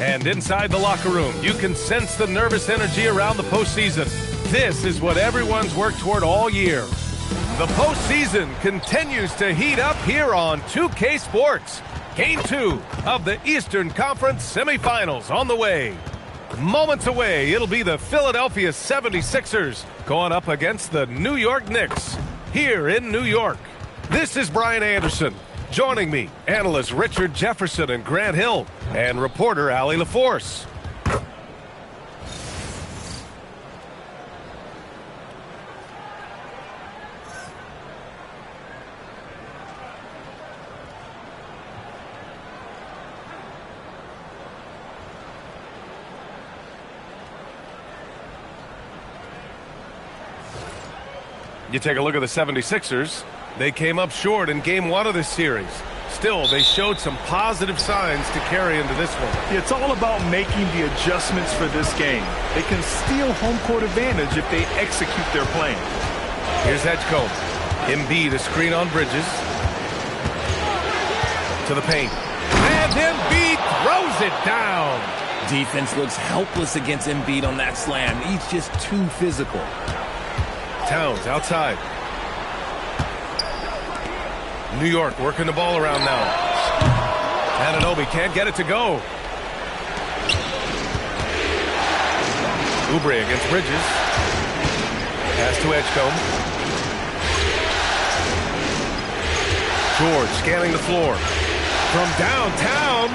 And inside the locker room, you can sense the nervous energy around the postseason. This is what everyone's worked toward all year. The postseason continues to heat up here on 2K Sports. Game 2 of the Eastern Conference Semifinals on the way. Moments away, it'll be the Philadelphia 76ers going up against the New York Knicks here in New York. This is Brian Anderson. Joining me, analysts Richard Jefferson and Grant Hill, and reporter Allie LaForce. You take a look at the 76ers. They came up short in Game 1 of this series. Still, they showed some positive signs to carry into this one. It's all about making the adjustments for this game. They can steal home court advantage if they execute their plan. Here's Edgecombe. Embiid a screen on Bridges. To the paint. And Embiid throws it down. Defense looks helpless against Embiid on that slam. He's just too physical. Towns outside. New York working the ball around now. Anunoby can't get it to go. Oubre against Bridges. Pass to Edgecombe. George scanning the floor. From downtown,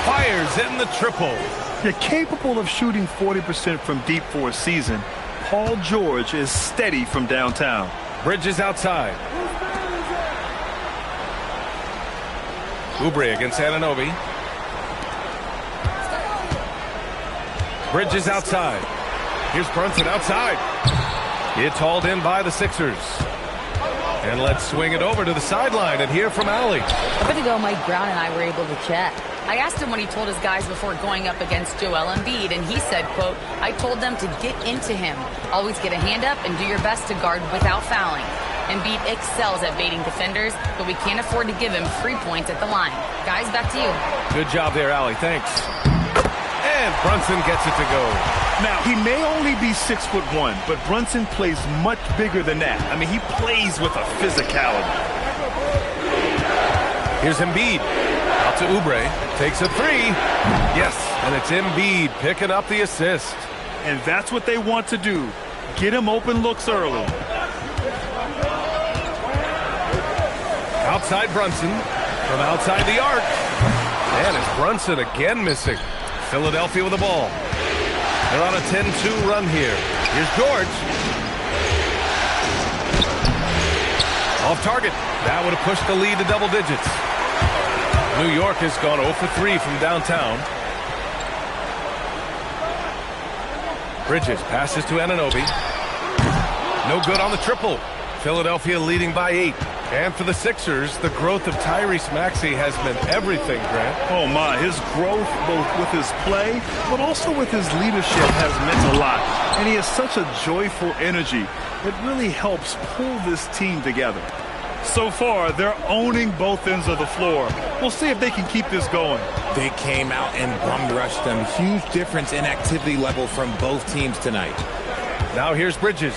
fires in the triple. You're capable of shooting 40% from deep for a season. Paul George is steady from downtown. Bridges outside. Oubre against Anunoby. Bridges outside. Here's Brunson outside. It's hauled in by the Sixers. And let's swing it over to the sideline and hear from Allie. A bit ago, Mike Brown and I were able to chat. I asked him what he told his guys before going up against Joel Embiid, and he said, quote, I told them to get into him. Always get a hand up and do your best to guard without fouling. Embiid excels at baiting defenders, but we can't afford to give him free points at the line. Guys, back to you. Good job there, Allie. Thanks. And Brunson gets it to go. Now, he may only be 6'1", but Brunson plays much bigger than that. I mean, he plays with a physicality. Here's Embiid. Out to Oubre. Takes a three. Yes, and it's Embiid picking up the assist. And that's what they want to do. Get him open looks early. Outside Brunson. From outside the arc. And it's Brunson again missing. Philadelphia with the ball. They're on a 10-2 run here. Here's George. Off target. That would have pushed the lead to double digits. New York has gone 0 for 3 from downtown. Bridges passes to Anunoby. No good on the triple. Philadelphia leading by 8. And for the Sixers, the growth of Tyrese Maxey has meant everything, Grant. Oh, my. His growth, both with his play, but also with his leadership, has meant a lot. And he has such a joyful energy. It really helps pull this team together. So far, they're owning both ends of the floor. We'll see if they can keep this going. They came out and bum rushed them. Huge difference in activity level from both teams tonight. Now here's Bridges.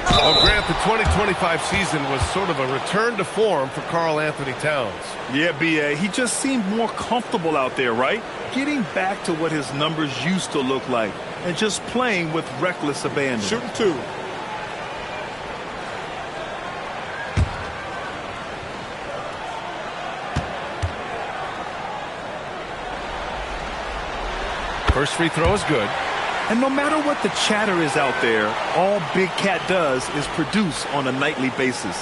Well, Grant, the 2025 season was sort of a return to form for Karl Anthony Towns. Yeah, B.A., he just seemed more comfortable out there, right? Getting back to what his numbers used to look like and just playing with reckless abandon. Shooting two. First free throw is good. And no matter what the chatter is out there, all Big Cat does is produce on a nightly basis.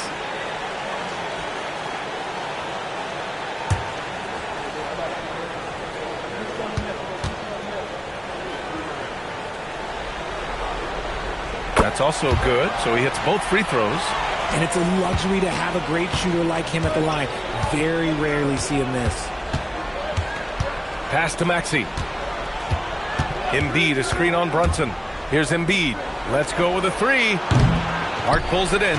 That's also good, so he hits both free throws. And it's a luxury to have a great shooter like him at the line. Very rarely see him miss. Pass to Maxey. Embiid, a screen on Brunson. Here's Embiid. Let's go with a three. Hart pulls it in.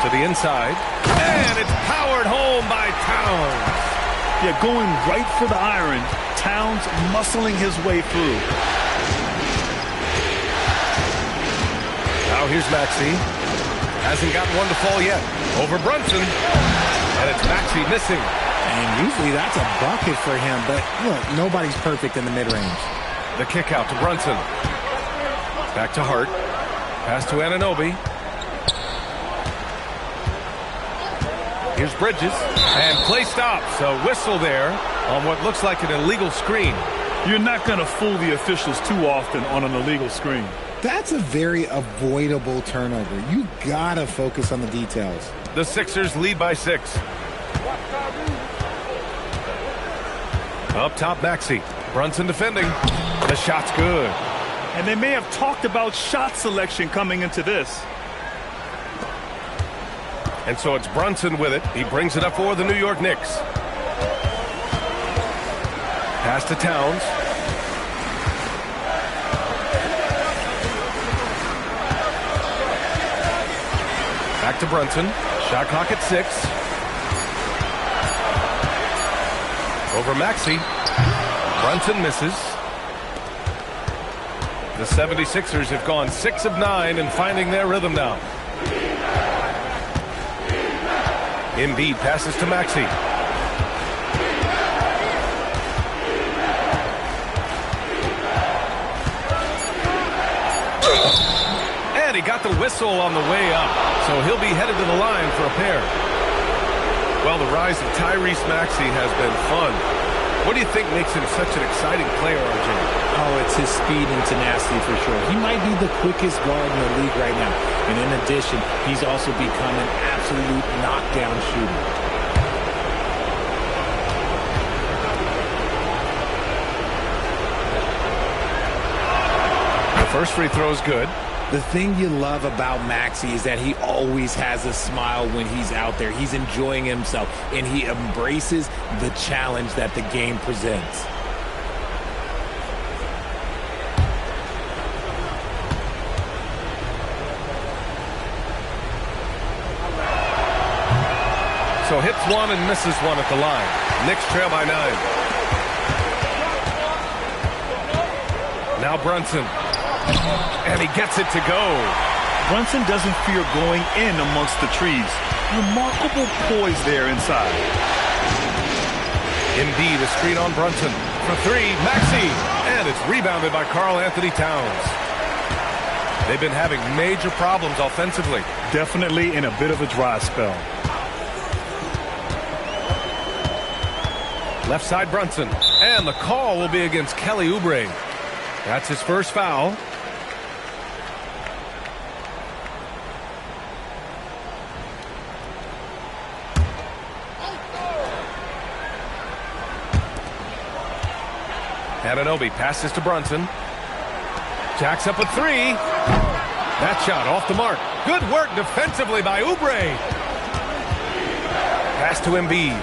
To the inside. And it's powered home by Towns. Yeah, going right for the iron. Towns muscling his way through. Now here's Maxey. Hasn't gotten one to fall yet. Over Brunson. And it's Maxey missing. And usually that's a bucket for him, but look, nobody's perfect in the mid-range. The kick out to Brunson. Back to Hart. Pass to Anunoby. Here's Bridges. And play stops. A whistle there on what looks like an illegal screen. You're not going to fool the officials too often on an illegal screen. That's a very avoidable turnover. You gotta focus on the details. The Sixers lead by 6. Up top, Maxey. Brunson defending. The shot's good. And they may have talked about shot selection coming into this. And so it's Brunson with it. He brings it up for the New York Knicks. Pass to Towns. Back to Brunson. Shot clock at 6. Over Maxey. Brunson misses. The 76ers have gone 6 of 9 and finding their rhythm now. Embiid passes to Maxey. And he got the whistle on the way up, so he'll be headed to the line for a pair. Well, the rise of Tyrese Maxey has been fun. What do you think makes him such an exciting player, RJ? Oh, it's his speed and tenacity for sure. He might be the quickest guard in the league right now. And in addition, he's also become an absolute knockdown shooter. The first free throw is good. The thing you love about Maxey is that he always has a smile when he's out there. He's enjoying himself, and he embraces the challenge that the game presents. So hits one and misses one at the line. Knicks trail by 9. Now Brunson. And he gets it to go. Brunson doesn't fear going in amongst the trees. Remarkable poise there inside. Embiid, a screen on Brunson. For 3, Maxey. And it's rebounded by Karl Anthony Towns. They've been having major problems offensively. Definitely in a bit of a dry spell. Left side Brunson. And the call will be against Kelly Oubre. That's his first foul. Anunoby passes to Brunson. Jacks up a 3. That shot off the mark. Good work defensively by Oubre. Pass to Embiid.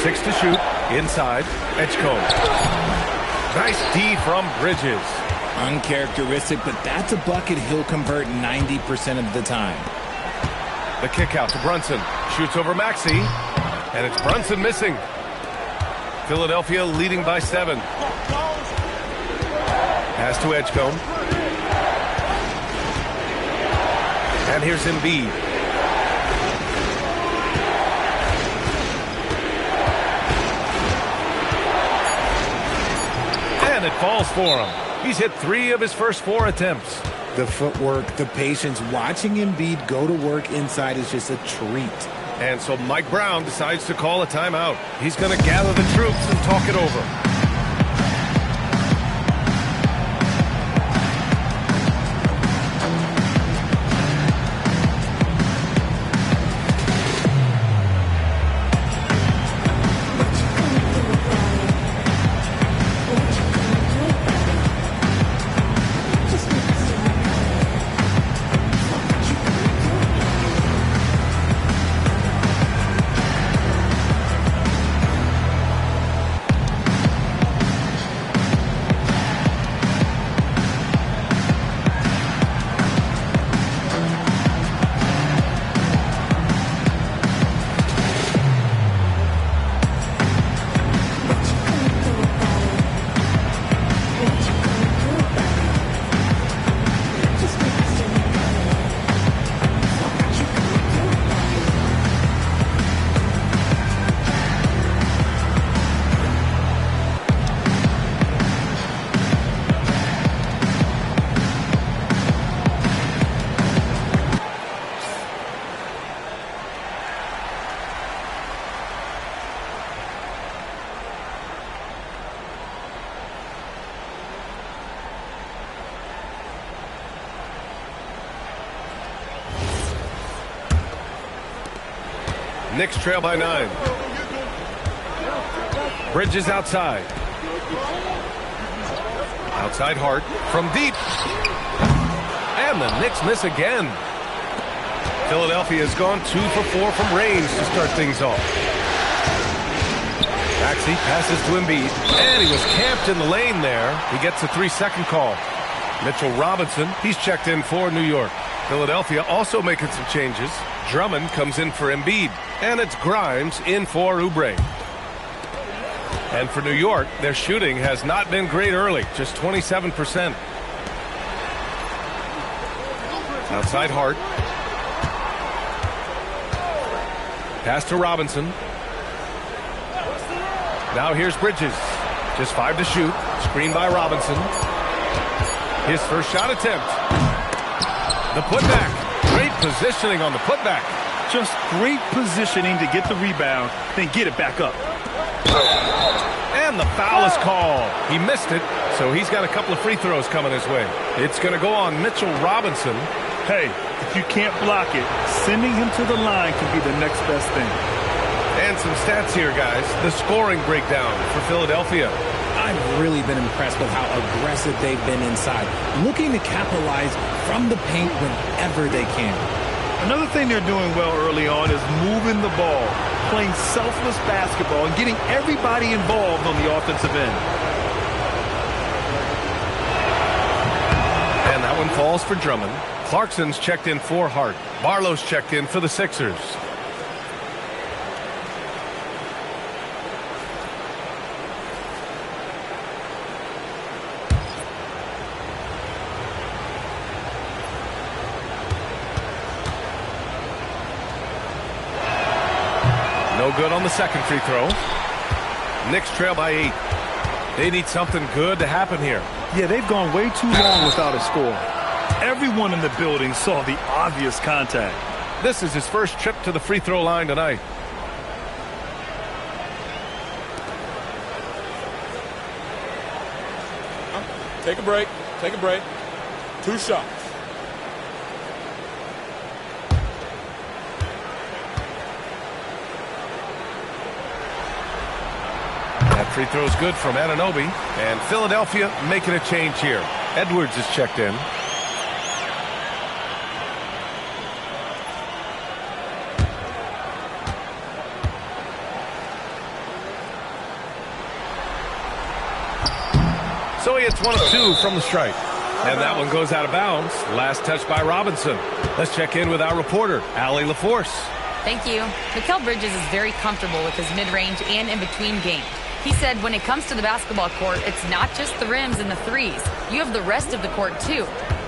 Six to shoot. Inside. Edgecombe. Nice D from Bridges. Uncharacteristic, but that's a bucket he'll convert 90% of the time. The kick out to Brunson. Shoots over Maxey. And it's Brunson missing. Philadelphia leading by 7. Pass to Edgecombe. And here's Embiid. And it falls for him. He's hit 3 of his first 4 attempts. The footwork, the patience, watching Embiid go to work inside is just a treat. And so Mike Brown decides to call a timeout. He's going to gather the troops and talk it over. Knicks trail by 9. Bridges outside. Outside Hart from deep. And the Knicks miss again. Philadelphia has gone 2 for 4 from range to start things off. Maxey passes to Embiid, and he was camped in the lane there. He gets a 3-second call. Mitchell Robinson, he's checked in for New York. Philadelphia also making some changes. Drummond comes in for Embiid, and it's Grimes in for Oubre. And for New York, their shooting has not been great early, just 27%. Outside Hart. Pass to Robinson. Now here's Bridges. Just 5 to shoot. Screen by Robinson. His first shot attempt. The putback. Great positioning on the putback. Just great positioning to get the rebound, then get it back up. And the foul is called. He missed it, so he's got a couple of free throws coming his way. It's going to go on Mitchell Robinson. Hey, if you can't block it, sending him to the line can be the next best thing. And some stats here, guys. The scoring breakdown for Philadelphia. I've really been impressed with how aggressive they've been inside, looking to capitalize from the paint whenever they can. Another thing they're doing well early on is moving the ball, playing selfless basketball, and getting everybody involved on the offensive end. And that one falls for Drummond. Clarkson's checked in for Hart. Barlow's checked in for the Sixers. No good on the second free throw. Knicks trail by 8. They need something good to happen here. Yeah, they've gone way too long without a score. Everyone in the building saw the obvious contact. This is his first trip to the free throw line tonight. Take a break. Take a break. 2 shots. That free throw is good from Anunoby. And Philadelphia making a change here. Edwards is checked in. So he hits 1 of 2 from the strike. And that one goes out of bounds. Last touch by Robinson. Let's check in with our reporter, Allie LaForce. Thank you. Mikal Bridges is very comfortable with his mid-range and in-between game. He said when it comes to the basketball court, it's not just the rims and the threes. You have the rest of the court, too.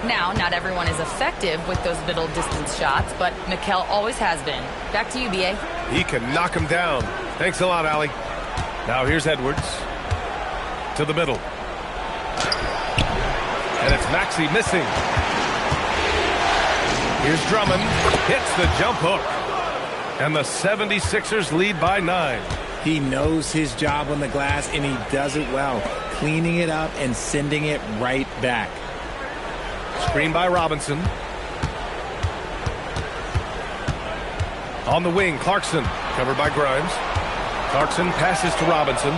Now, not everyone is effective with those middle distance shots, but Mikal always has been. Back to you, B.A. He can knock him down. Thanks a lot, Allie. Now here's Edwards. To the middle. And it's Maxey missing. Here's Drummond. Hits the jump hook. And the 76ers lead by 9. He knows his job on the glass, and he does it well, cleaning it up and sending it right back. Screen by Robinson. On the wing, Clarkson, covered by Grimes. Clarkson passes to Robinson.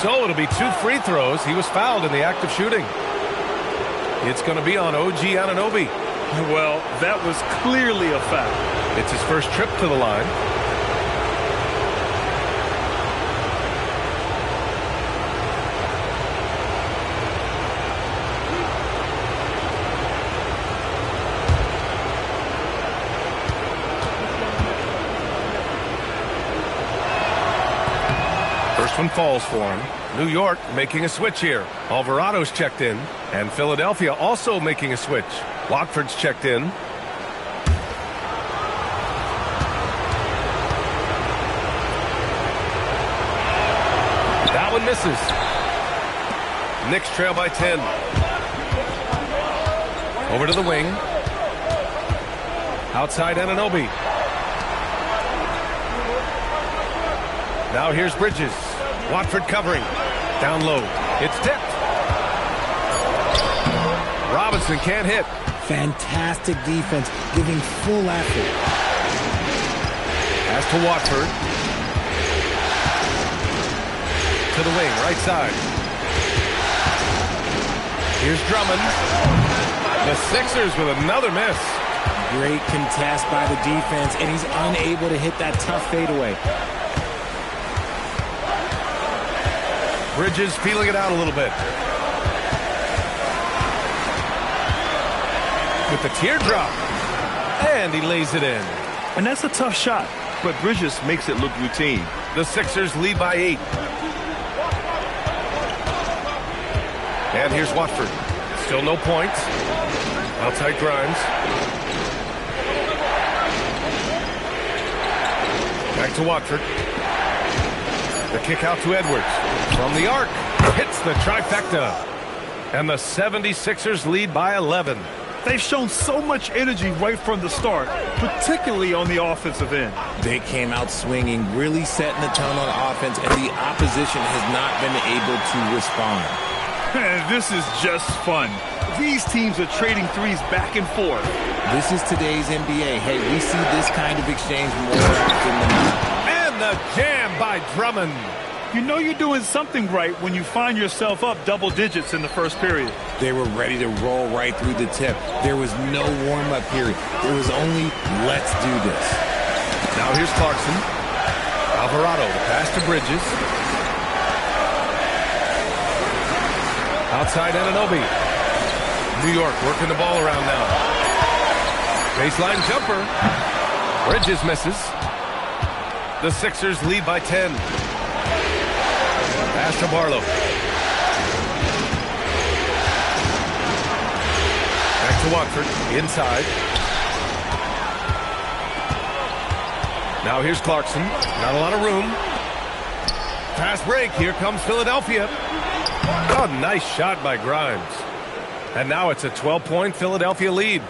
So it'll be 2 free throws. He was fouled in the act of shooting. It's going to be on OG Anunoby. Well, that was clearly a foul. It's his first trip to the line. First one falls for him. New York making a switch here. Alvarado's checked in. And Philadelphia also making a switch. Watford's checked in. That one misses. Knicks trail by 10. Over to the wing. Outside Anunoby. Now here's Bridges. Watford covering. Down low. It's tipped. Robinson can't hit. Fantastic defense, giving full effort. Pass to Watford. To the wing, right side. Here's Drummond. The Sixers with another miss. Great contest by the defense, and he's unable to hit that tough fadeaway. Bridges feeling it out a little bit. With the teardrop. And he lays it in. And that's a tough shot, but Bridges makes it look routine. The Sixers lead by 8. And here's Watford. Still no points. Outside Grimes. Back to Watford. The kick out to Edwards. From the arc. Hits the trifecta. And the 76ers lead by 11. They've shown so much energy right from the start, particularly on the offensive end. They came out swinging, really setting the tone on offense, and the opposition has not been able to respond. This is just fun. These teams are trading threes back and forth. This is today's NBA. Hey, we see this kind of exchange more often than not. And the jam by Drummond. You know you're doing something right when you find yourself up double digits in the first period. They were ready to roll right through the tip. There was no warm-up period. There was only, let's do this. Now here's Clarkson. Alvarado, the pass to Bridges. Outside Anunoby. New York working the ball around now. Baseline jumper. Bridges misses. The Sixers lead by 10. Pass to Barlow. Back to Watford. Inside. Now here's Clarkson. Not a lot of room. Fast break. Here comes Philadelphia. Oh, nice shot by Grimes. And now it's a 12-point Philadelphia lead.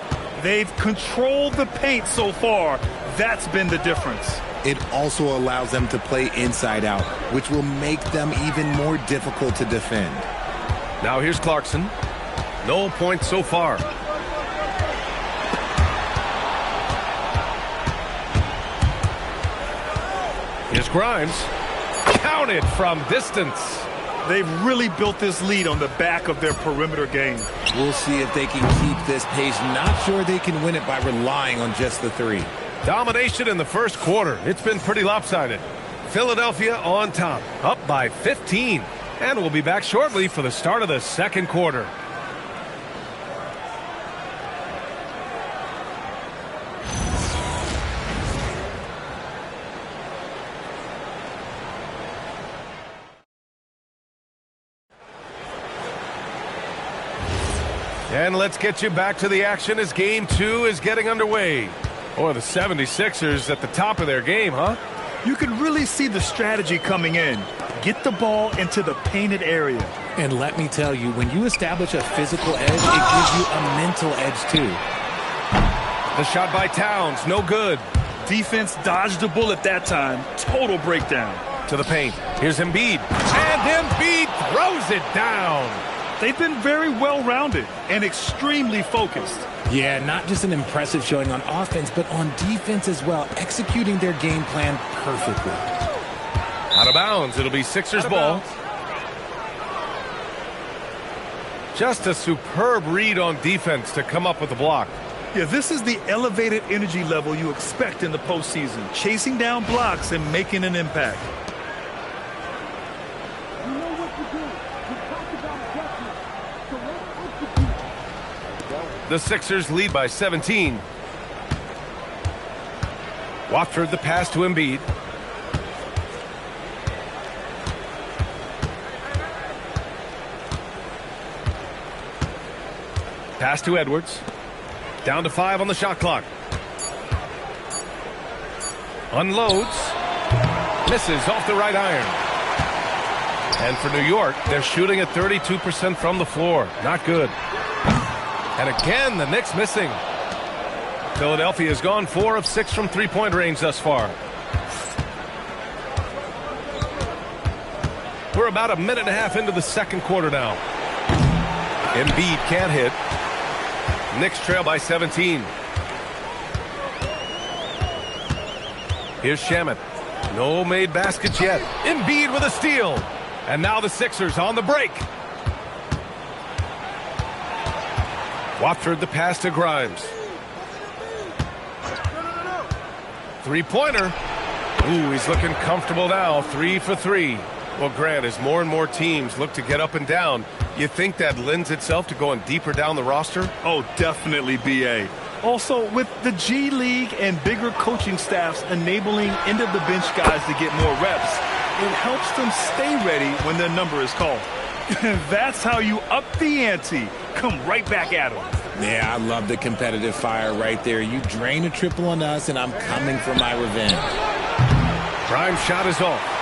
They've controlled the paint so far. That's been the difference. It also allows them to play inside out, which will make them even more difficult to defend. Now here's Clarkson. No points so far. Here's Grimes. Counted from distance. They've really built this lead on the back of their perimeter game. We'll see if they can keep this pace. Not sure they can win it by relying on just the three. Domination in the first quarter. It's been pretty lopsided. Philadelphia on top, up by 15. And we'll be back shortly for the start of the second quarter. And let's get you back to the action as Game 2 is getting underway. Or the 76ers at the top of their game, huh? You can really see the strategy coming in. Get the ball into the painted area. And let me tell you, when you establish a physical edge, it gives you a mental edge too. The shot by Towns, no good. Defense dodged the bullet that time. Total breakdown. To the paint. Here's Embiid. And Embiid throws it down. They've been very well-rounded and extremely focused. Yeah, not just an impressive showing on offense, but on defense as well, executing their game plan perfectly. Out of bounds. It'll be Sixers ball. Just a superb read on defense to come up with the block. Yeah, this is the elevated energy level you expect in the postseason. Chasing down blocks and making an impact. The Sixers lead by 17. Watford the pass to Embiid. Pass to Edwards. Down to 5 on the shot clock. Unloads. Misses off the right iron. And for New York, they're shooting at 32% from the floor. Not good. And again, the Knicks missing. Philadelphia has gone 4 of 6 from three-point range thus far. We're about a minute and a half into the second quarter now. Embiid can't hit. Knicks trail by 17. Here's Shamet. No made baskets yet. Embiid with a steal. And now the Sixers on the break. Watford the pass to Grimes. Three-pointer. Ooh, he's looking comfortable now. 3 for 3. Well, Grant, as more and more teams look to get up and down, you think that lends itself to going deeper down the roster? Oh, definitely, B.A. Also, with the G League and bigger coaching staffs enabling end-of-the-bench guys to get more reps, it helps them stay ready when their number is called. That's how you up the ante. Come right back at them. Yeah, I love the competitive fire right there. You drain a triple on us, and I'm coming for my revenge. Grimes' shot is off.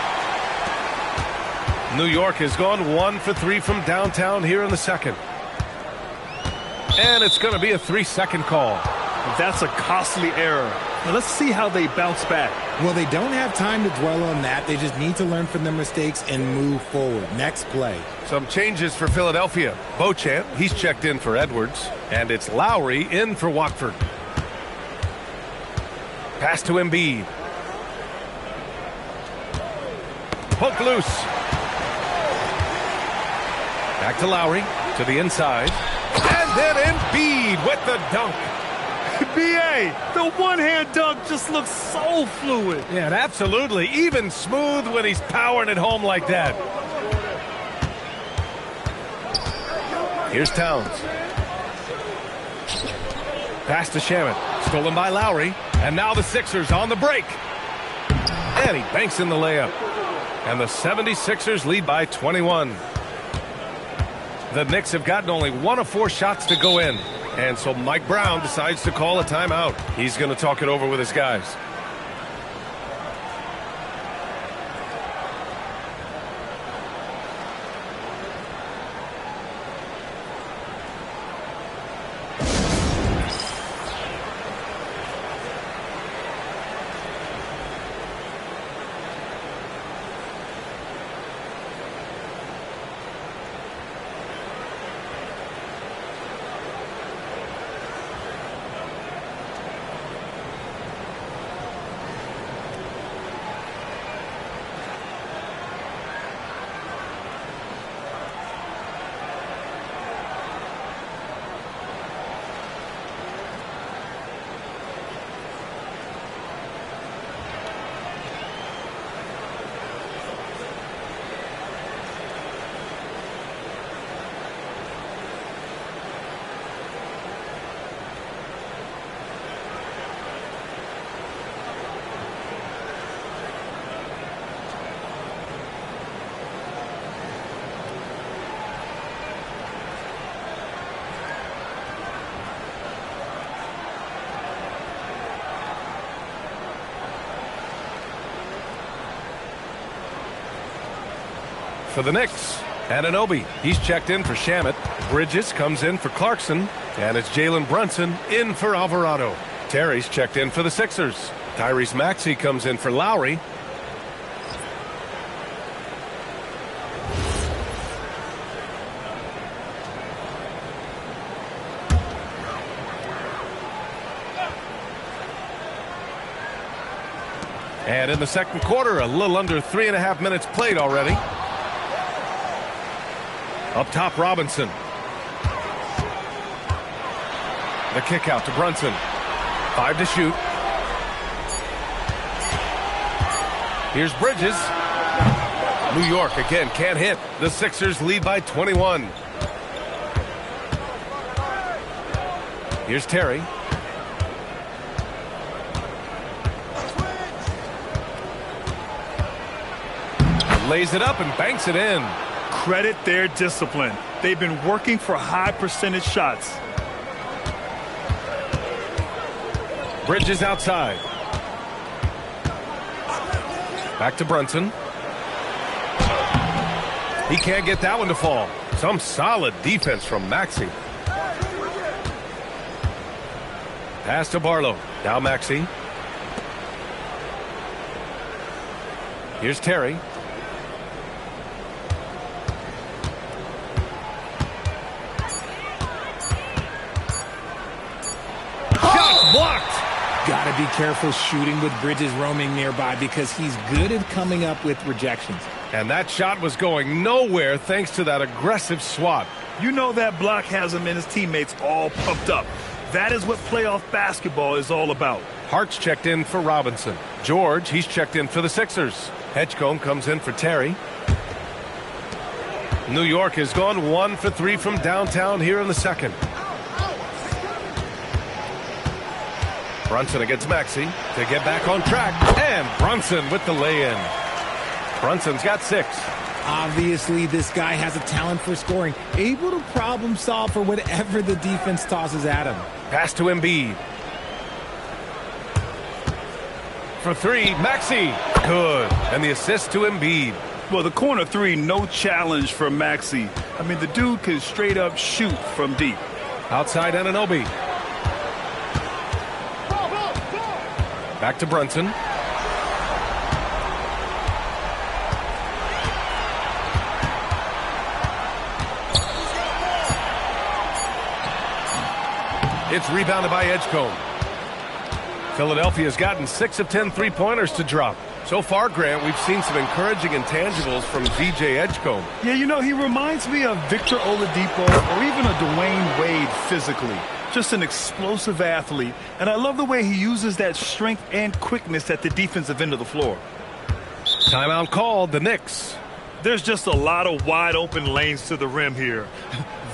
New York has gone 1 for 3 from downtown here in the second. And it's going to be a 3-second call. That's a costly error. Now let's see how they bounce back. Well, they don't have time to dwell on that. They just need to learn from their mistakes and move forward. Next play. Some changes for Philadelphia. Beauchamp, he's checked in for Edwards. And it's Lowry in for Watford. Pass to Embiid. Hook loose. Back to Lowry, to the inside. And then Embiid with the dunk. B.A., the one-hand dunk just looks so fluid. Yeah, absolutely. Even smooth when he's powering it home like that. Here's Towns. Pass to Shamet. Stolen by Lowry. And now the Sixers on the break. And he banks in the layup. And the 76ers lead by 21. The Knicks have gotten only 1 of 4 shots to go in. And so Mike Brown decides to call a timeout. He's going to talk it over with his guys. For the Knicks, Anunoby, he's checked in for Shamet. Bridges comes in for Clarkson. And it's Jalen Brunson in for Alvarado. Terry's checked in for the Sixers. Tyrese Maxey comes in for Lowry. And in the second quarter, a little under 3.5 minutes played already. Up top, Robinson. The kick out to Brunson. 5 to shoot. Here's Bridges. New York again can't hit. The Sixers lead by 21. Here's Terry. Lays it up and banks it in. Credit their discipline. They've been working for high percentage shots. Bridges outside. Back to Brunson. He can't get that one to fall. Some solid defense from Maxey. Pass to Barlow. Now Maxey. Here's Terry. Got to be careful shooting with Bridges roaming nearby because he's good at coming up with rejections. And that shot was going nowhere thanks to that aggressive swat. You know that block has him and his teammates all pumped up. That is what playoff basketball is all about. Hart's checked in for Robinson. George, he's checked in for the Sixers. Edgecombe comes in for Terry. New York has gone 1 for 3 from downtown here in the second. Brunson against Maxey to get back on track. And Brunson with the lay-in. Brunson's got 6. Obviously, this guy has a talent for scoring, able to problem solve for whatever the defense tosses at him. Pass to Embiid. For 3, Maxey. Good. And the assist to Embiid. Well, the corner 3, no challenge for Maxey. I mean, the dude can straight up shoot from deep. Outside Anunoby. Back to Brunson. It's rebounded by Edgecombe. Philadelphia's gotten 6 of 10 three-pointers to drop. So far, Grant, we've seen some encouraging intangibles from DJ Edgecombe. Yeah, you know, he reminds me of Victor Oladipo or even a Dwayne Wade physically. Just an explosive athlete, and I love the way he uses that strength and quickness at the defensive end of the floor. Timeout called, the Knicks. There's just a lot of wide open lanes to the rim here.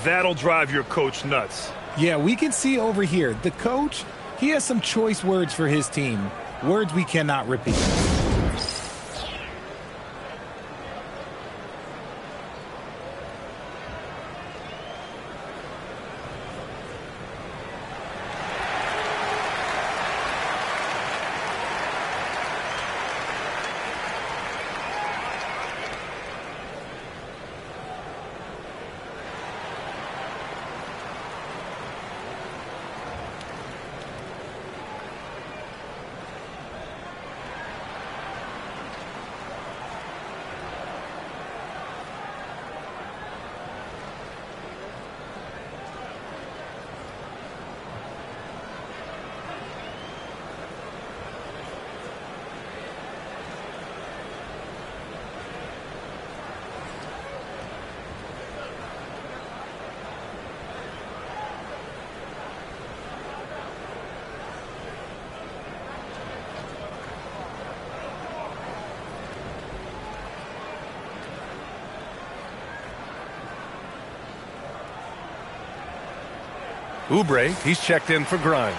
That'll drive your coach nuts. Yeah, we can see over here, the coach, he has some choice words for his team. Words we cannot repeat. Oubre, he's checked in for Grimes.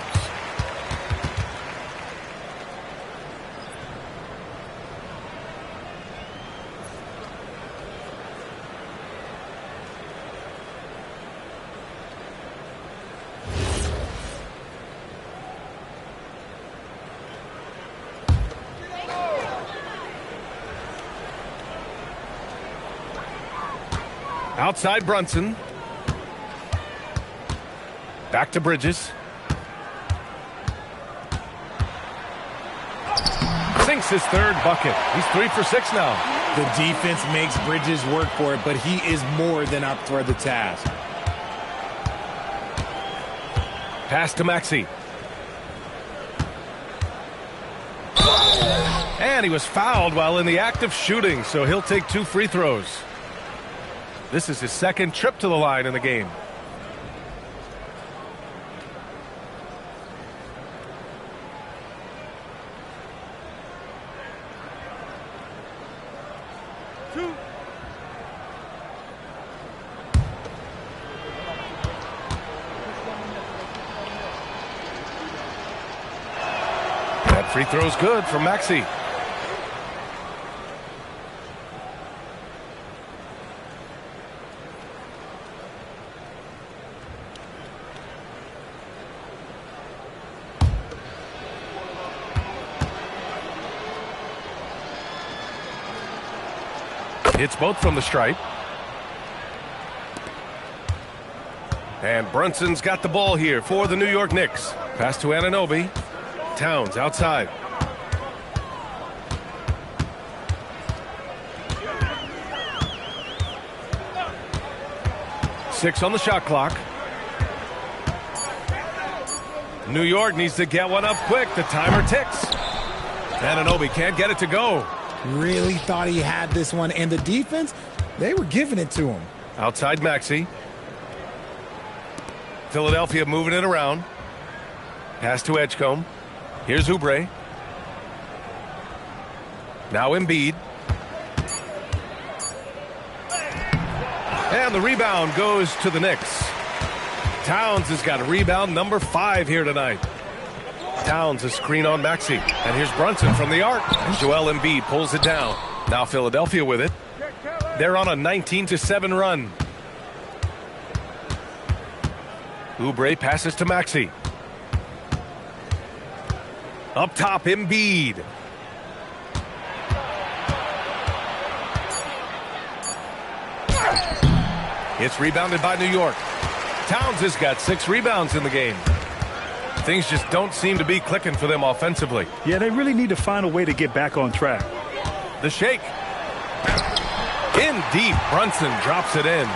Outside Brunson. Back to Bridges. Sinks his 3rd bucket. He's 3 for 6 now. The defense makes Bridges work for it, but he is more than up for the task. Pass to Maxey. And he was fouled while in the act of shooting, so he'll take 2 free throws. This is his 2nd trip to the line in the game. That free throw's good from Maxey. Hits both from the stripe. And Brunson's got the ball here for the New York Knicks. Pass to Anunoby. Towns outside. Six on the shot clock. New York needs to get one up quick. The timer ticks. Anunoby can't get it to go. Really thought he had this one, and the defense, they were giving it to him. Outside Maxey. Philadelphia moving it around. Pass to Edgecombe. Here's Oubre. Now Embiid. And the rebound goes to the Knicks. Towns has got a rebound number 5 here tonight. Towns a screen on Maxey. And here's Brunson from the arc. And Joel Embiid pulls it down. Now Philadelphia with it. They're on a 19-7 run. Oubre passes to Maxey. Up top, Embiid. It's rebounded by New York. Towns has got 6 rebounds in the game. Things just don't seem to be clicking for them offensively. Yeah, they really need to find a way to get back on track. The shake. In deep, Brunson drops it in.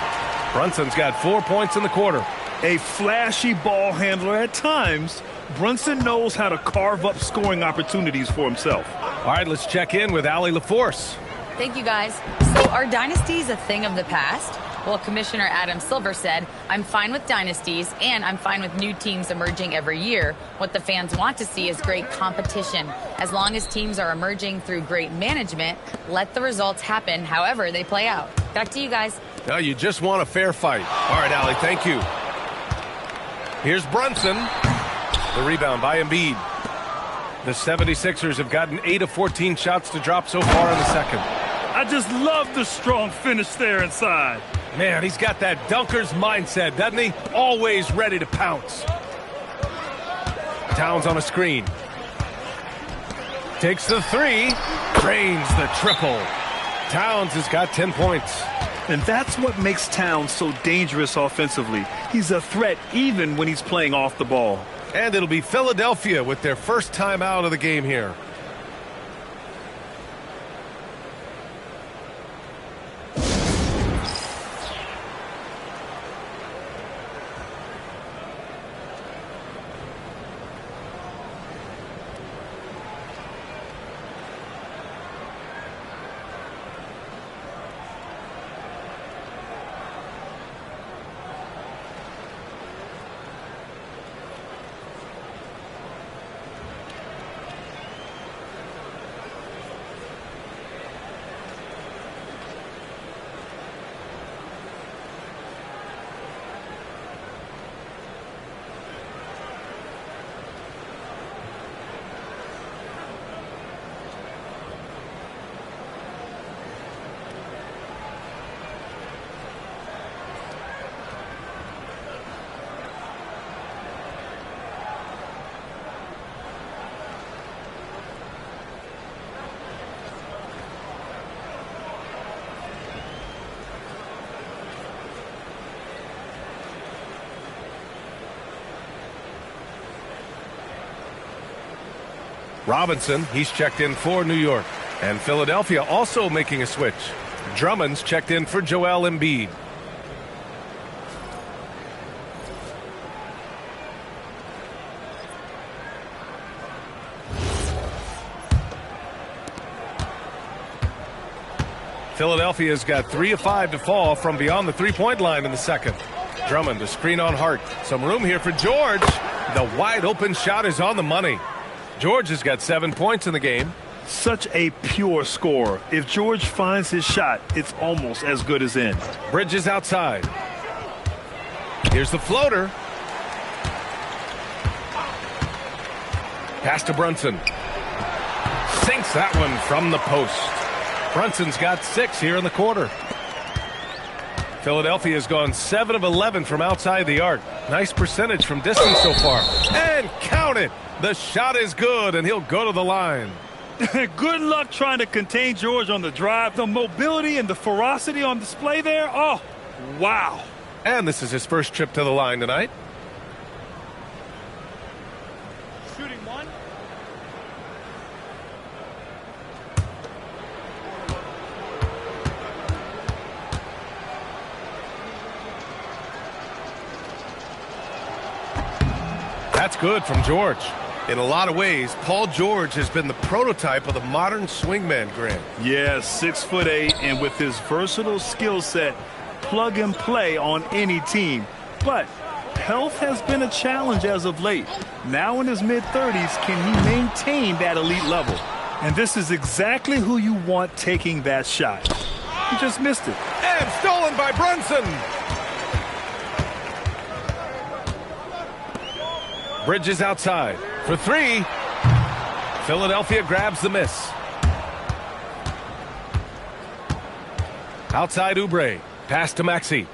Brunson's got 4 points in the quarter. A flashy ball handler at times. Brunson knows how to carve up scoring opportunities for himself. All right, let's check in with Allie LaForce. Thank you, guys. So are dynasties a thing of the past? Well, Commissioner Adam Silver said, I'm fine with dynasties, and I'm fine with new teams emerging every year. What the fans want to see is great competition. As long as teams are emerging through great management, let the results happen however they play out. Back to you guys. Now you just want a fair fight. All right, Allie, thank you. Here's Brunson. The rebound by Embiid. The 76ers have gotten 8 of 14 shots to drop so far in the second. I just love the strong finish there inside. Man, he's got that dunker's mindset, doesn't he? Always ready to pounce. Towns on a screen. Takes the 3. Drains the triple. Towns has got 10 points. And that's what makes Towns so dangerous offensively. He's a threat even when he's playing off the ball. And it'll be Philadelphia with their first time out of the game here. Robinson, he's checked in for New York. And Philadelphia also making a switch. Drummond's checked in for Joel Embiid. Philadelphia's got 3 of 5 to fall from beyond the three-point line in the second. Drummond, a screen on Hart. Some room here for George. The wide open shot is on the money. George has got 7 points in the game. Such a pure scorer. If George finds his shot, it's almost as good as in. Bridges outside. Here's the floater. Pass to Brunson. Sinks that one from the post. Brunson's got 6 here in the quarter. Philadelphia's gone 7 of 11 from outside the arc. Nice percentage from distance so far. And count it. The shot is good, and he'll go to the line. Good luck trying to contain George on the drive. The mobility and the ferocity on display there. Oh, wow. And this is his first trip to the line tonight. Shooting one. That's good from George. In a lot of ways, Paul George has been the prototype of the modern swingman, Grant. Yeah, 6'8", and with his versatile skill set, plug and play on any team. But health has been a challenge as of late. Now in his mid-30s, can he maintain that elite level? And this is exactly who you want taking that shot. He just missed it. And stolen by Brunson. Bridges outside for three. Philadelphia grabs the miss. Outside Oubre. Pass to Maxey.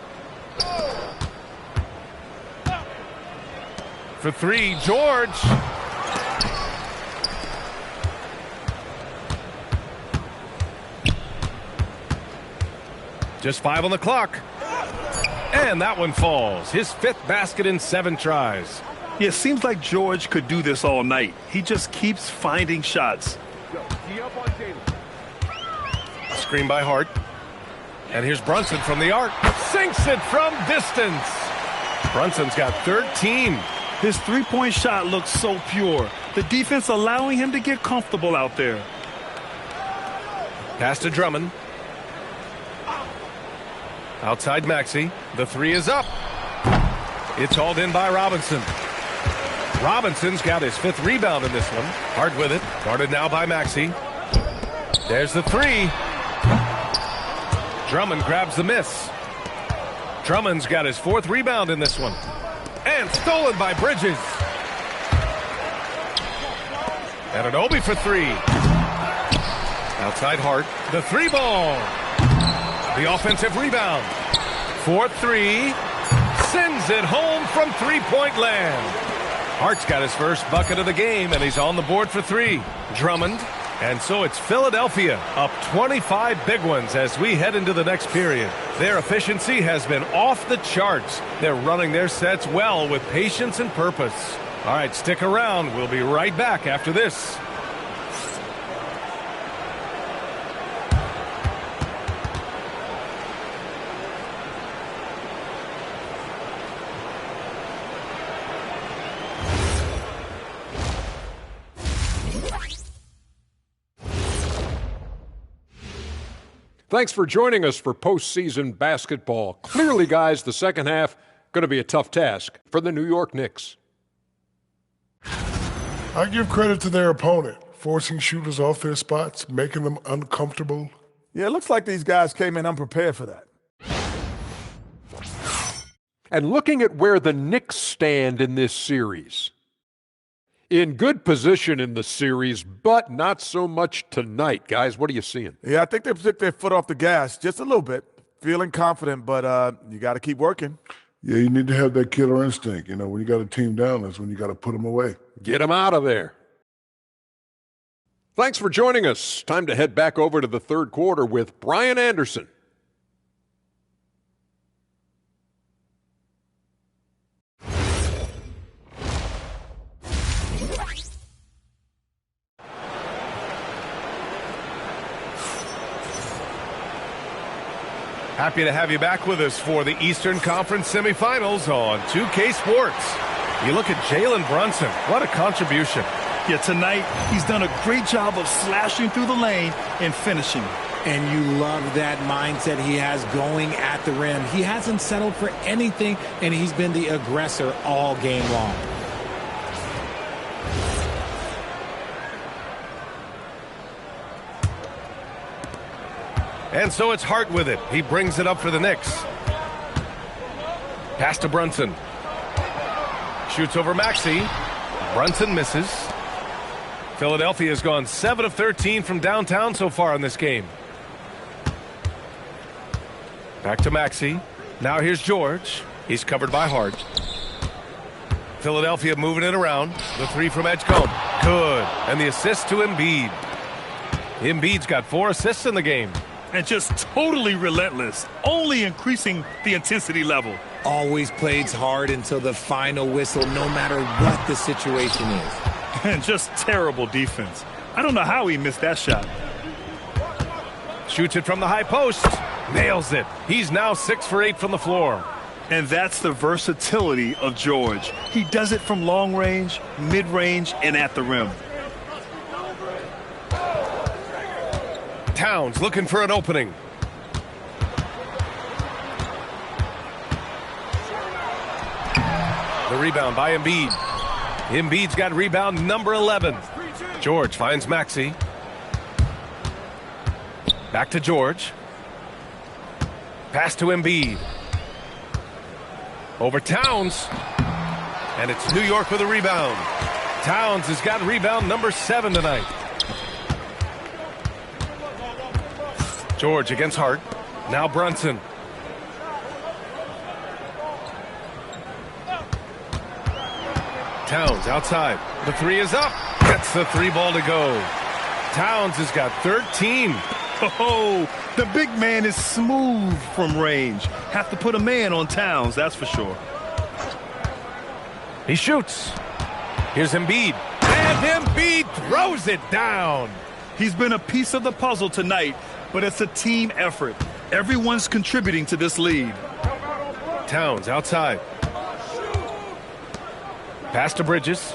For three, George. Just 5 on the clock. And that one falls. His 5th basket in 7 tries. Yeah, it seems like George could do this all night. He just keeps finding shots. Screen by Hart. And here's Brunson from the arc. Sinks it from distance. Brunson's got 13. His three-point shot looks so pure. The defense allowing him to get comfortable out there. Pass to Drummond. Outside Maxey. The 3 is up. It's hauled in by Robinson. Robinson's got his 5th rebound in this one. Hard with it. Guarded now by Maxey. There's the 3. Drummond grabs the miss. Drummond's got his 4th rebound in this one. And stolen by Bridges. And an Obi for 3. Outside Hart. The 3 ball. The offensive rebound. 4-3. Sends it home from 3-point land. Hart's got his first bucket of the game, and he's on the board for 3. Drummond. And so it's Philadelphia up 25 big ones as we head into the next period. Their efficiency has been off the charts. They're running their sets well with patience and purpose. All right, stick around. We'll be right back after this. Thanks for joining us for postseason basketball. Clearly, guys, the second half going to be a tough task for the New York Knicks. I give credit to their opponent, forcing shooters off their spots, making them uncomfortable. Yeah, it looks like these guys came in unprepared for that. And looking at where the Knicks stand in this series. In good position in the series, but not so much tonight. Guys, what are you seeing? Yeah, I think they took their foot off the gas just a little bit. Feeling confident, but you got to keep working. Yeah, you need to have that killer instinct. You know, when you got a team down, that's when you got to put them away. Get them out of there. Thanks for joining us. Time to head back over to the third quarter with Brian Anderson. Happy to have you back with us for the Eastern Conference Semifinals on 2K Sports. You look at Jalen Brunson. What a contribution. Yeah, tonight he's done a great job of slashing through the lane and finishing. And you love that mindset he has going at the rim. He hasn't settled for anything, and he's been the aggressor all game long. And so it's Hart with it. He brings it up for the Knicks. Pass to Brunson. Shoots over Maxey. Brunson misses. Philadelphia has gone 7 of 13 from downtown so far in this game. Back to Maxey. Now here's George. He's covered by Hart. Philadelphia moving it around. The 3 from Edgecombe. Good. And the assist to Embiid. Embiid's got 4 assists in the game. And just totally relentless, only increasing the intensity level. Always plays hard until the final whistle, no matter what the situation is. And just terrible defense. I don't know how he missed that shot. Shoots it from the high post. Nails it. He's now 6 for 8 from the floor. And that's the versatility of George. He does it from long range, mid-range, and at the rim. Towns looking for an opening. The rebound by Embiid. Embiid's got rebound number 11. George finds Maxey. Back to George. Pass to Embiid. Over Towns. And it's New York with a rebound. Towns has got rebound number 7 tonight. George against Hart. Now Brunson. Towns outside. The three is up. Gets the 3 ball to go. Towns has got 13. Oh, the big man is smooth from range. Have to put a man on Towns, that's for sure. He shoots. Here's Embiid. And Embiid throws it down. He's been a piece of the puzzle tonight, but it's a team effort. Everyone's contributing to this lead. Towns outside. Pass to Bridges.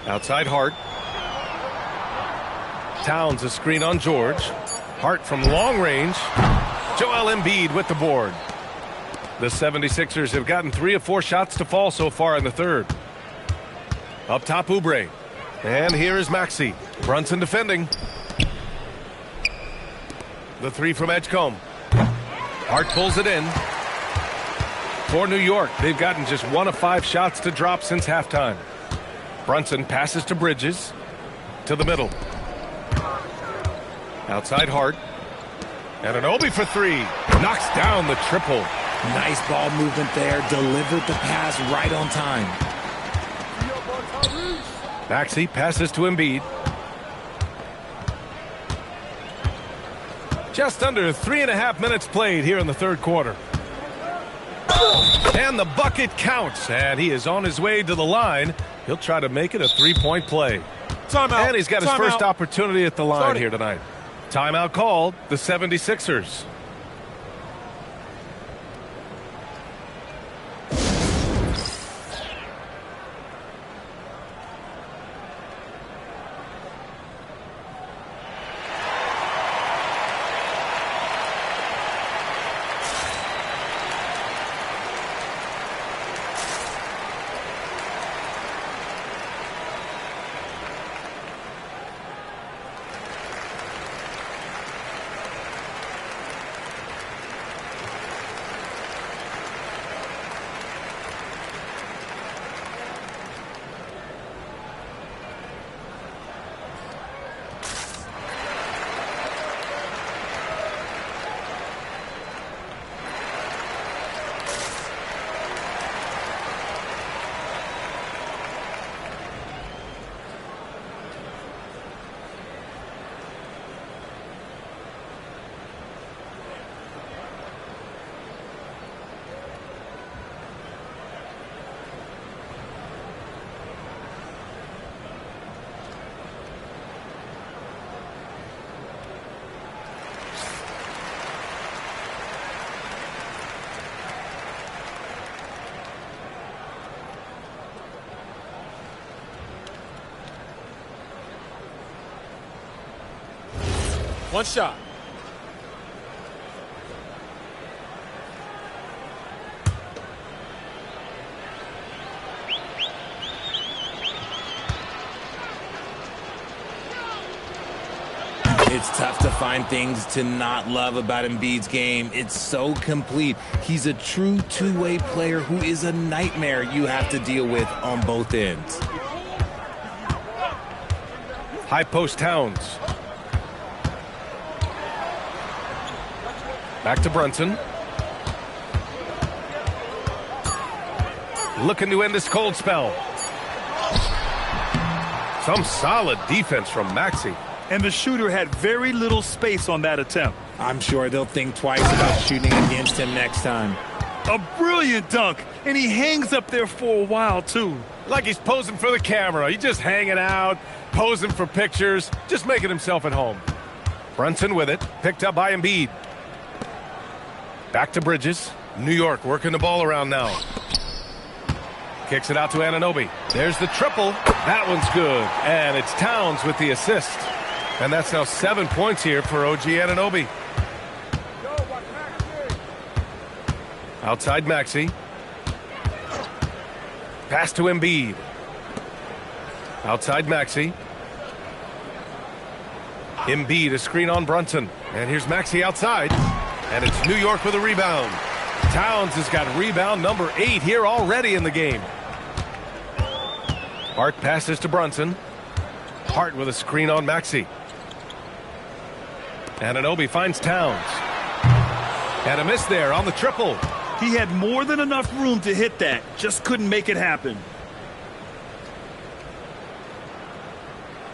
Outside Hart. Towns a screen on George. Hart from long range. Joel Embiid with the board. The 76ers have gotten 3 of 4 shots to fall so far in the third. Up top, Oubre. And here is Maxey. Brunson defending. The 3 from Edgecombe. Hart pulls it in. For New York, they've gotten just 1 of 5 shots to drop since halftime. Brunson passes to Bridges. To the middle. Outside Hart. And an Obi for 3. Knocks down the triple. Nice ball movement there. Delivered the pass right on time. Maxey passes to Embiid. Just under 3.5 minutes played here in the third quarter. And the bucket counts. And he is on his way to the line. He'll try to make it a 3-point play. Timeout. And he's got his first opportunity at the line here tonight. Timeout called, the 76ers. One shot. It's tough to find things to not love about Embiid's game. It's so complete. He's a true two-way player who is a nightmare you have to deal with on both ends. High post Towns. Back to Brunson. Looking to end this cold spell. Some solid defense from Maxey. And the shooter had very little space on that attempt. I'm sure they'll think twice about shooting against him next time. A brilliant dunk, and he hangs up there for a while, too. Like he's posing for the camera. He's just hanging out, posing for pictures, just making himself at home. Brunson with it. Picked up by Embiid. Back to Bridges. New York working the ball around now. Kicks it out to Anunoby. There's the triple. That one's good. And it's Towns with the assist. And that's now 7 points here for OG Anunoby. Outside Maxey. Pass to Embiid. Outside Maxey. Embiid, a screen on Brunson. And here's Maxey outside. And it's New York with a rebound. Towns has got rebound number 8 here already in the game. Hart passes to Brunson. Hart with a screen on Maxey. Anunoby finds Towns. And a miss there on the triple. He had more than enough room to hit that. Just couldn't make it happen.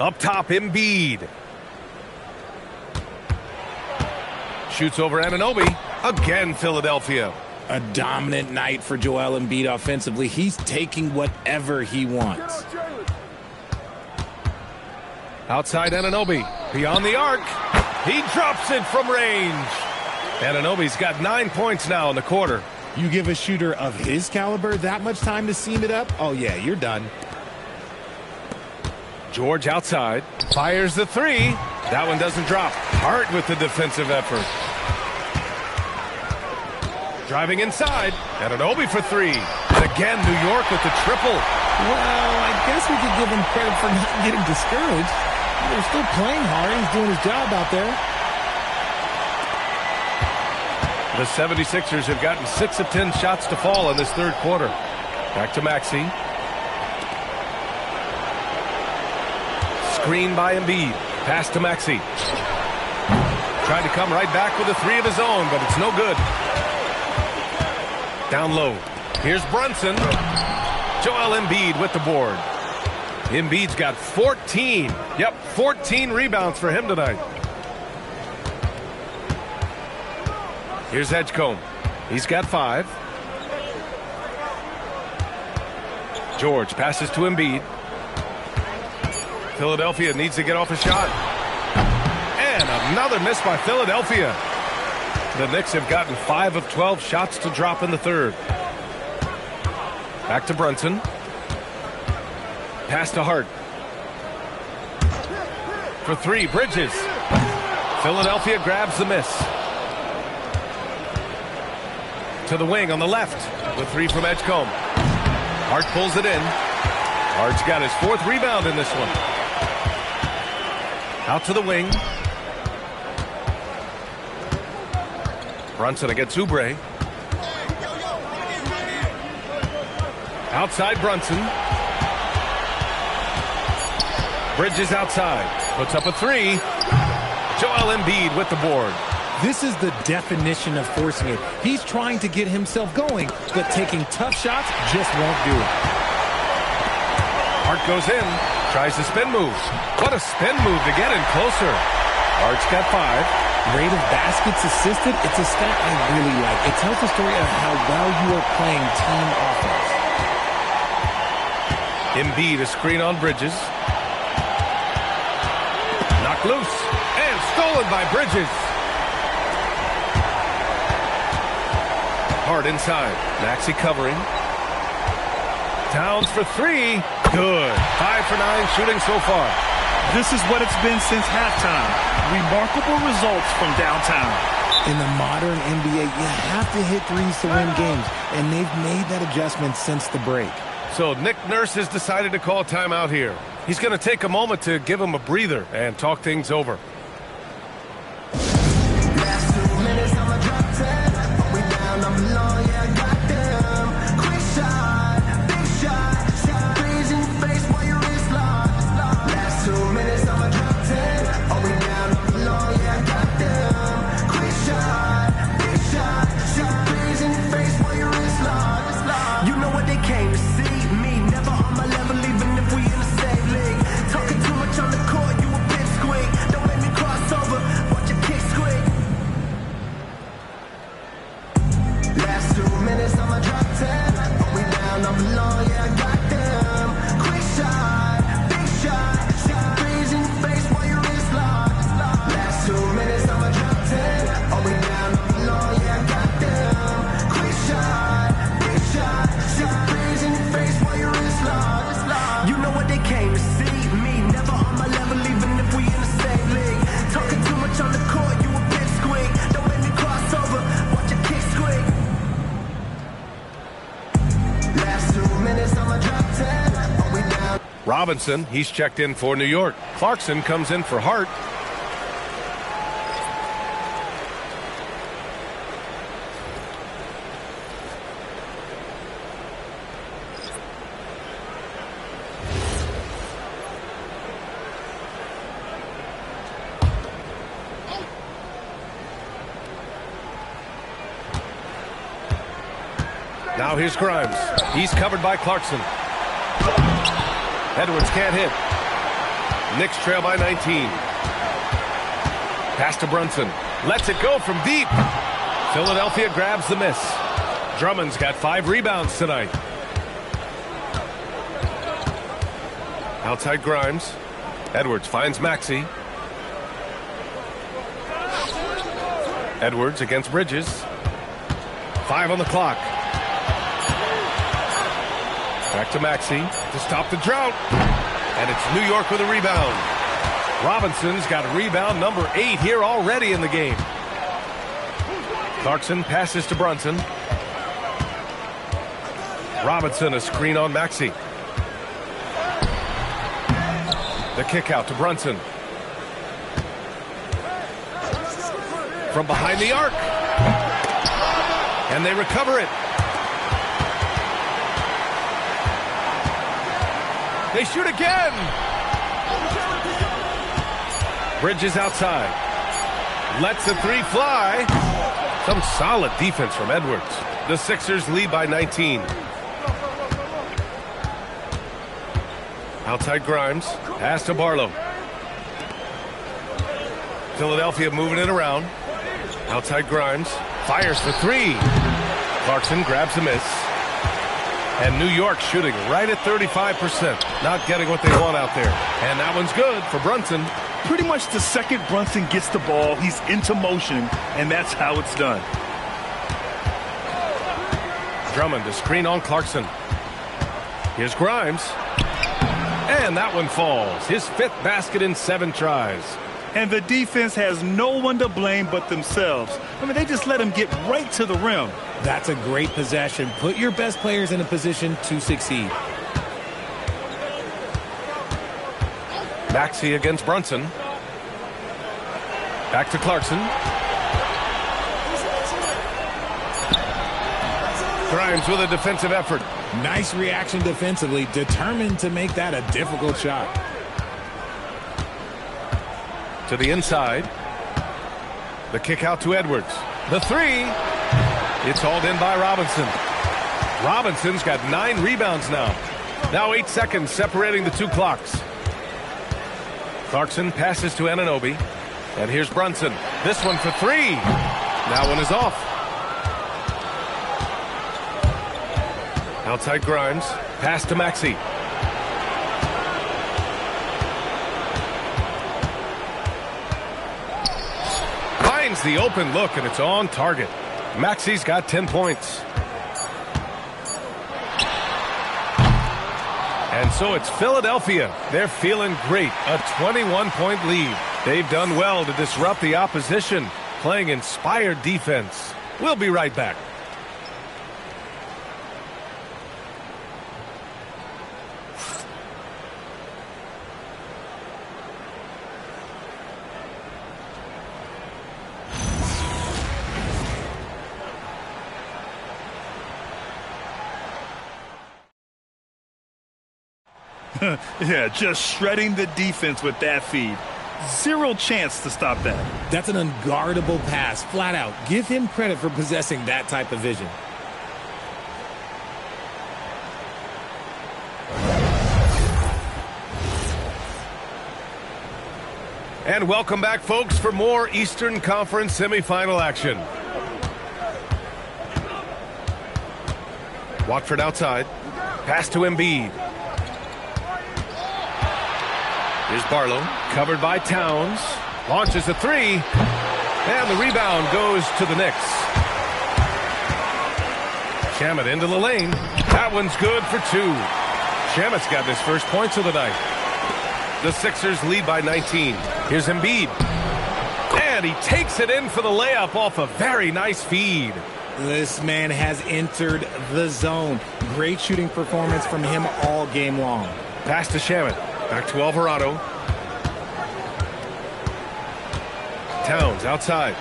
Up top, Embiid. Shoots over Anunoby. Again, Philadelphia. A dominant night for Joel Embiid offensively. He's taking whatever he wants. Outside Anunoby. Beyond the arc. He drops it from range. Anunoby's got 9 points now in the quarter. You give a shooter of his caliber that much time to seam it up? Oh, yeah, you're done. George outside. Fires the three. That one doesn't drop. Hart with the defensive effort. Driving inside. Anunoby for three. And again, New York with the triple. Well, I guess we could give him credit for not getting discouraged. They're still playing hard. He's doing his job out there. The 76ers have gotten 6 of 10 shots to fall in this third quarter. Back to Maxey. Screen by Embiid. Pass to Maxey. Tried to come right back with a three of his own, but it's no good. Down low. Here's Brunson. Joel Embiid with the board. Embiid's got 14. Yep, 14 rebounds for him tonight. Here's Edgecombe. He's got 5. George passes to Embiid. Philadelphia needs to get off a shot. And another miss by Philadelphia. The Knicks have gotten 5 of 12 shots to drop in the third. Back to Brunson. Pass to Hart. For three, Bridges. Philadelphia grabs the miss. To the wing on the left. The three from Edgecombe. Hart pulls it in. Hart's got his 4th rebound in this one. Out to the wing. Brunson against Oubre. Outside Brunson. Bridges outside. Puts up a three. Joel Embiid with the board. This is the definition of forcing it. He's trying to get himself going, but taking tough shots just won't do it. Hart goes in. Tries the spin move. What a spin move to get in closer. Hart's got 5. Rate of baskets assisted, it's a stat I really like. It tells the story of how well you are playing team offense. Embiid, a screen on Bridges. Knocked loose. And stolen by Bridges. Hart inside. Maxey covering. Towns for three. Good. 5 for 9 shooting so far. This is what it's been since halftime. Remarkable results from downtown. In the modern NBA, you have to hit threes to win games, and they've made that adjustment since the break. So Nick Nurse has decided to call timeout here. He's going to take a moment to give him a breather and talk things over. Don't make me Robinson, he's checked in for New York. Clarkson comes in for Hart. Now here's Grimes. He's covered by Clarkson. Edwards can't hit. Knicks trail by 19. Pass to Brunson. Lets it go from deep. Philadelphia grabs the miss. Drummond's got 5 rebounds tonight. Outside Grimes. Edwards finds Maxey. Edwards against Bridges. 5 on the clock. Back to Maxey to stop the drought. And it's New York with a rebound. Robinson's got rebound number 8 here already in the game. Clarkson passes to Brunson. Robinson a screen on Maxey. The kick out to Brunson. From behind the arc. And they recover it. They shoot again. Bridges outside. Lets the 3 fly. Some solid defense from Edwards. The Sixers lead by 19. Outside Grimes. Pass to Barlow. Philadelphia moving it around. Outside Grimes. Fires for 3. Clarkson grabs a miss. And New York shooting right at 35%. Not getting what they want out there. And that one's good for Brunson. Pretty much the second Brunson gets the ball, he's into motion, and that's how it's done. Drummond to screen on Clarkson. Here's Grimes. And that one falls. His 5th basket in 7 tries. And the defense has no one to blame but themselves. I mean, they just let him get right to the rim. That's a great possession. Put your best players in a position to succeed. Maxey against Brunson. Back to Clarkson. Grimes with a defensive effort. Nice reaction defensively. Determined to make that a difficult shot. To the inside. The kick out to Edwards. The 3. It's hauled in by Robinson. Robinson's got 9 rebounds now. Now 8 seconds separating the 2 clocks. Clarkson passes to Anunoby. And here's Brunson. This one for 3. That one is off. Outside Grimes. Pass to Maxey. Finds the open look, and it's on target. Maxey's got 10 points. And so it's Philadelphia. They're feeling great. A 21-point lead. They've done well to disrupt the opposition, playing inspired defense. We'll be right back. Yeah, just shredding the defense with that feed. Zero chance to stop that. That's an unguardable pass, flat out. Give him credit for possessing that type of vision. And welcome back, folks, for more Eastern Conference semifinal action. Watford outside. Pass to Embiid. Here's Barlow, covered by Towns. Launches a 3. And the rebound goes to the Knicks. Shamet into the lane. That one's good for 2. Shamet's got his first points of the night. The Sixers lead by 19. Here's Embiid. And he takes it in for the layup off a very nice feed. This man has entered the zone. Great shooting performance from him all game long. Pass to Shamet. Back to Alvarado. Towns outside.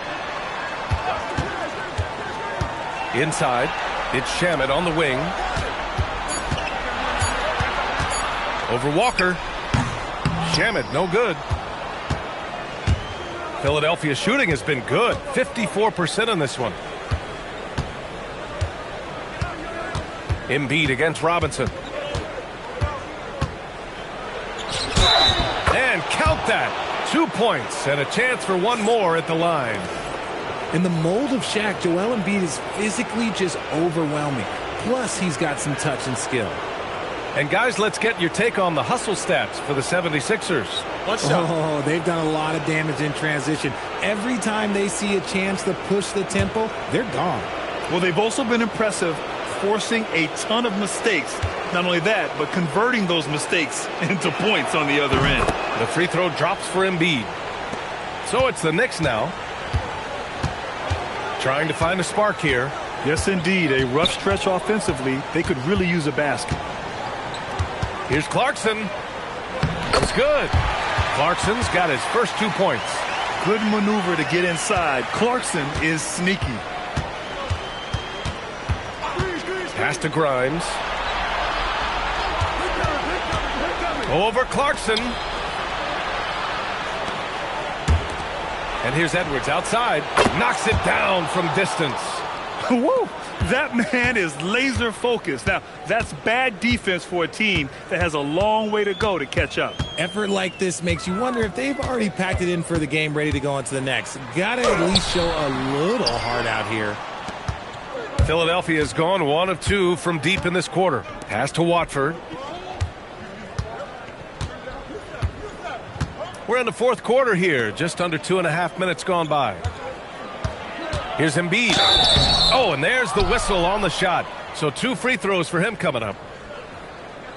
Inside. It's Shamet on the wing. Over Walker. Shamet, no good. Philadelphia shooting has been good. 54% on this one. Embiid against Robinson. And count that. 2 points and a chance for one more at the line. In the mold of Shaq, Joel Embiid is physically just overwhelming. Plus, he's got some touch and skill. And guys, let's get your take on the hustle stats for the 76ers. One shot. Oh, they've done a lot of damage in transition. Every time they see a chance to push the tempo, they're gone. Well, they've also been impressive, forcing a ton of mistakes. Not only that, but converting those mistakes into points on the other end. The free throw drops for Embiid. So it's the Knicks now. Trying to find a spark here. Yes, indeed. A rough stretch offensively. They could really use a basket. Here's Clarkson. It's good. Clarkson's got his first 2 points. Good maneuver to get inside. Clarkson is sneaky. Pass to Grimes. Over Clarkson. And here's Edwards outside. Knocks it down from distance. Woo! That man is laser focused. Now, that's bad defense for a team that has a long way to go to catch up. Effort like this makes you wonder if they've already packed it in for the game, ready to go into the next. Gotta at least show a little heart out here. Philadelphia has gone 1 of 2 from deep in this quarter. Pass to Watford. We're in the fourth quarter here. Just under 2.5 minutes gone by. Here's Embiid. Oh, and there's the whistle on the shot. So 2 free throws for him coming up.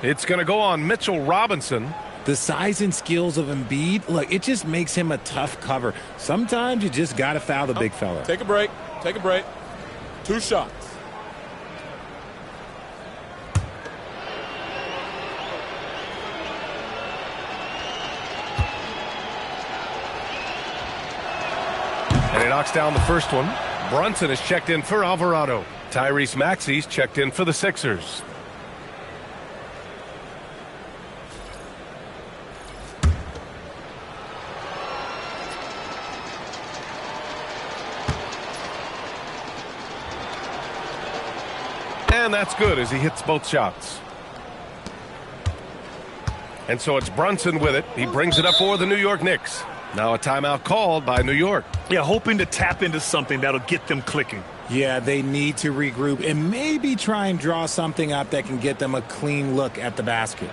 It's going to go on Mitchell Robinson. The size and skills of Embiid, look, it just makes him a tough cover. Sometimes you just got to foul the big fella. Take a break. Take a break. 2 shots. And he knocks down the first one. Brunson is checked in for Alvarado. Tyrese Maxey's checked in for the Sixers. And that's good as he hits both shots. And so it's Brunson with it. He brings it up for the New York Knicks. Now a timeout called by New York. Yeah, hoping to tap into something that'll get them clicking. Yeah, they need to regroup and maybe try and draw something up that can get them a clean look at the basket.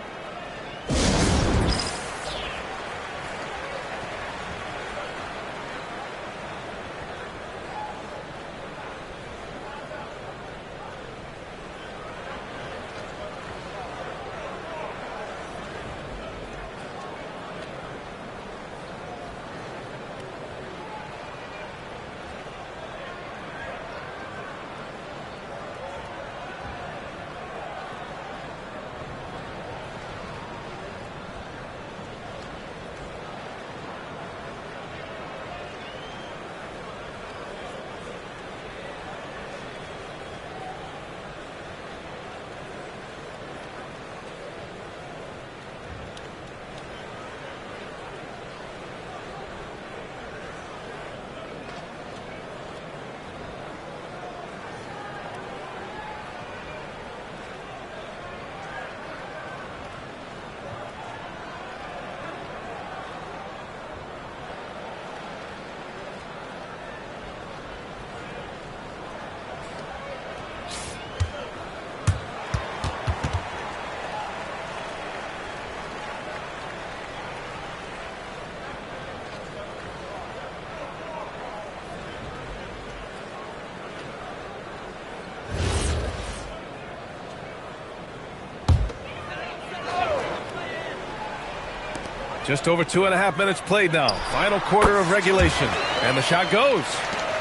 Just over 2.5 minutes played now. Final quarter of regulation. And the shot goes.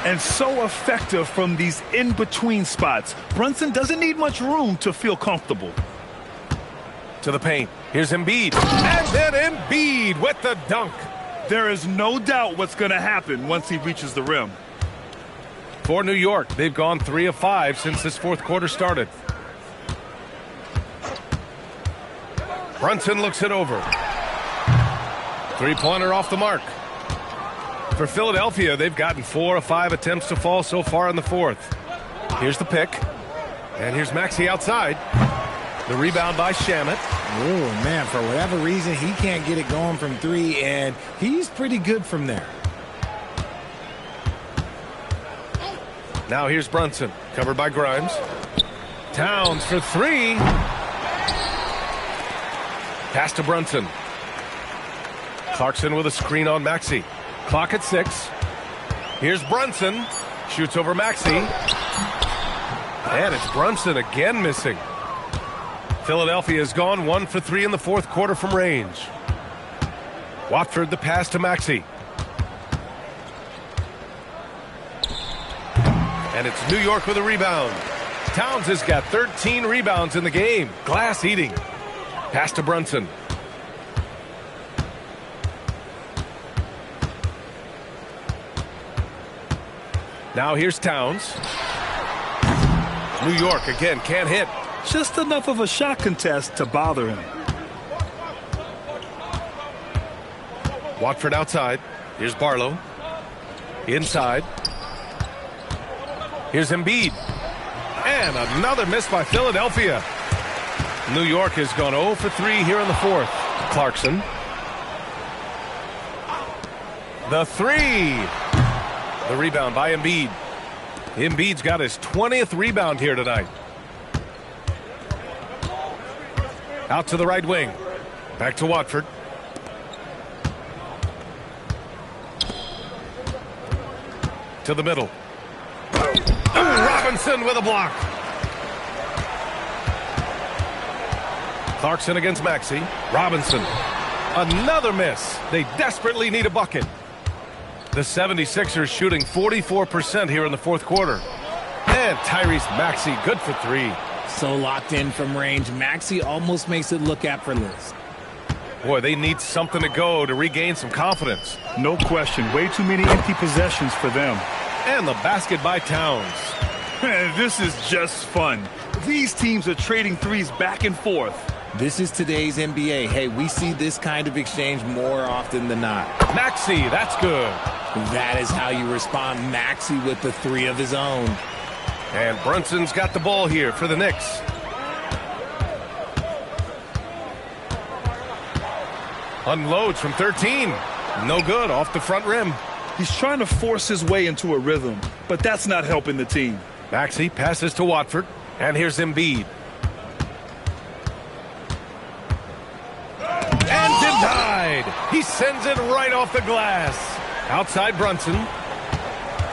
And so effective from these in-between spots. Brunson doesn't need much room to feel comfortable. To the paint. Here's Embiid. And then Embiid with the dunk. There is no doubt what's going to happen once he reaches the rim. For New York, they've gone 3 of 5 since this fourth quarter started. Brunson looks it over. Three-pointer off the mark. For Philadelphia, they've gotten 4 of 5 attempts to fall so far in the fourth. Here's the pick. And here's Maxey outside. The rebound by Shamet. Oh, man, for whatever reason, he can't get it going from 3, and he's pretty good from there. Now here's Brunson, covered by Grimes. Towns for 3. Pass to Brunson. Clarkson with a screen on Maxey. Clock at 6. Here's Brunson. Shoots over Maxey. And it's Brunson again missing. Philadelphia has gone 1 for 3 in the fourth quarter from range. Watford the pass to Maxey. And it's New York with a rebound. Towns has got 13 rebounds in the game. Glass eating. Pass to Brunson. Now here's Towns. New York again can't hit. Just enough of a shot contest to bother him. Watford outside. Here's Barlow. Inside. Here's Embiid. And another miss by Philadelphia. New York has gone 0 for 3 here in the fourth. Clarkson. The 3. The rebound by Embiid. Embiid's got his 20th rebound here tonight. Out to the right wing. Back to Watford. To the middle. Robinson with a block. Clarkson against Maxey. Robinson. Another miss. They desperately need a bucket. The 76ers shooting 44% here in the fourth quarter. And Tyrese Maxey good for 3. So locked in from range. Maxey almost makes it look effortless. Boy, they need something to go to regain some confidence. No question. Way too many empty possessions for them. And the basket by Towns. This is just fun. These teams are trading threes back and forth. This is today's NBA. Hey, we see this kind of exchange more often than not. Maxey, that's good. That is how you respond. Maxey with the 3 of his own. And Brunson's got the ball here for the Knicks. Unloads from 13. No good off the front rim. He's trying to force his way into a rhythm, but that's not helping the team. Maxey passes to Watford. And here's Embiid. And denied. He sends it right off the glass. Outside Brunson.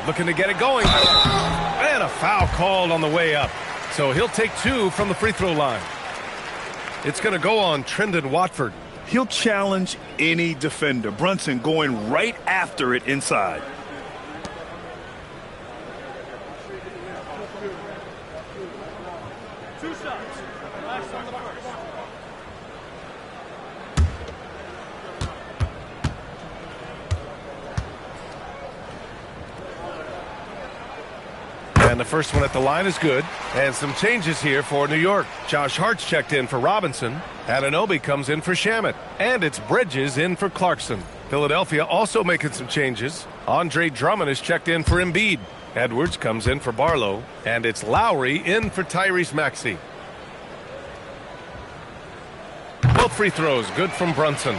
Looking to get it going. And a foul called on the way up. So he'll take 2 from the free throw line. It's going to go on Trendon Watford. He'll challenge any defender. Brunson going right after it inside. And the first one at the line is good. And some changes here for New York. Josh Hart's checked in for Robinson. Anunoby comes in for Shamet. And it's Bridges in for Clarkson. Philadelphia also making some changes. Andre Drummond is checked in for Embiid. Edwards comes in for Barlow. And it's Lowry in for Tyrese Maxey. Both free throws good from Brunson.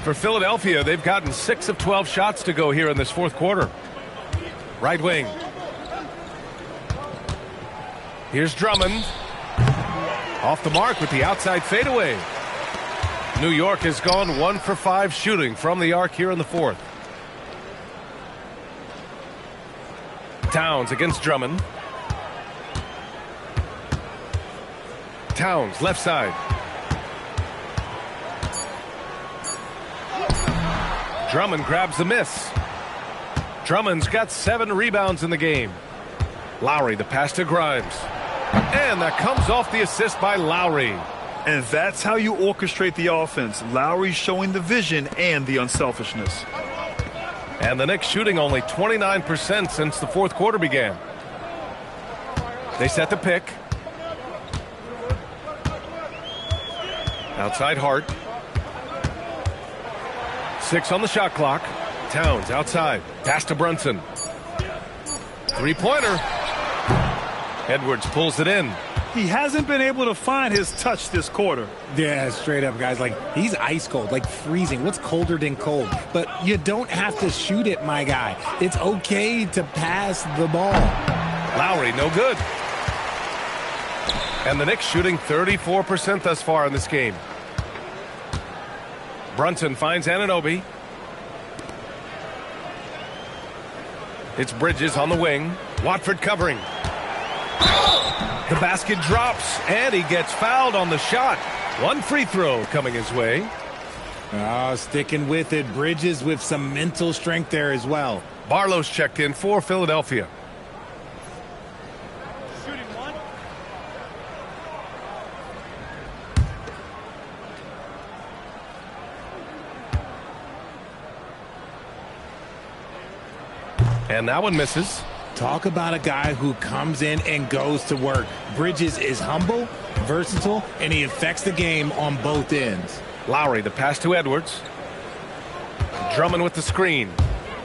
For Philadelphia, they've gotten 6 of 12 shots to go here in this fourth quarter. Right wing. Here's Drummond. Off the mark with the outside fadeaway. New York has gone 1 for 5 shooting from the arc here in the fourth. Towns against Drummond. Towns, left side. Drummond grabs the miss. Drummond's got 7 rebounds in the game. Lowry, the pass to Grimes. And that comes off the assist by Lowry. And that's how you orchestrate the offense. Lowry showing the vision and the unselfishness. And the Knicks shooting only 29% since the fourth quarter began. They set the pick. Outside Hart. 6 on the shot clock. Towns outside. Pass to Brunson. Three-pointer. Edwards pulls it in. He hasn't been able to find his touch this quarter. Yeah, straight up, guys. Like, he's ice cold, like freezing. What's colder than cold? But you don't have to shoot it, my guy. It's okay to pass the ball. Lowry, no good. And the Knicks shooting 34% thus far in this game. Brunson finds Anunoby. It's Bridges on the wing. Watford covering. The basket drops, and he gets fouled on the shot. One free throw coming his way. Oh, sticking with it. Bridges with some mental strength there as well. Barlow's checked in for Philadelphia. And that one misses. Talk about a guy who comes in and goes to work. Bridges is humble, versatile, and he affects the game on both ends. Lowry, the pass to Edwards. Drummond with the screen.